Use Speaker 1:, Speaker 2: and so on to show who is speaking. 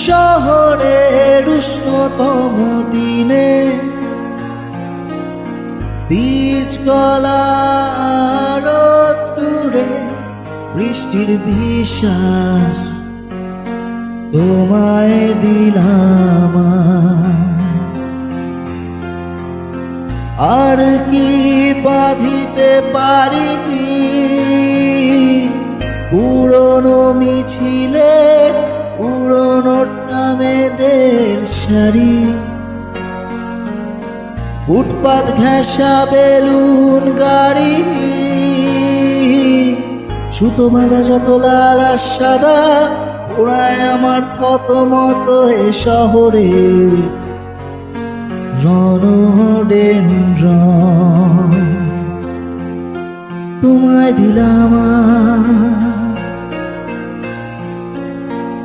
Speaker 1: শহরের উষ্ণতম দিনে বীজ গলার দূরে বৃষ্টির বিশ্বাস তোমায় দিলাম। আর কি বাঁধিতে পারি পুরনো মিছিলে পুরনো ট্রামেদের সারি, ফুটপাত ঘেঁষা বেলুন গাড়ি, সুতো বাঁধা যত লাল আর সাদা ওড়ায় আমার কত মতো এ শহরে রণডেন্ড্রন। তোমায় দিলাম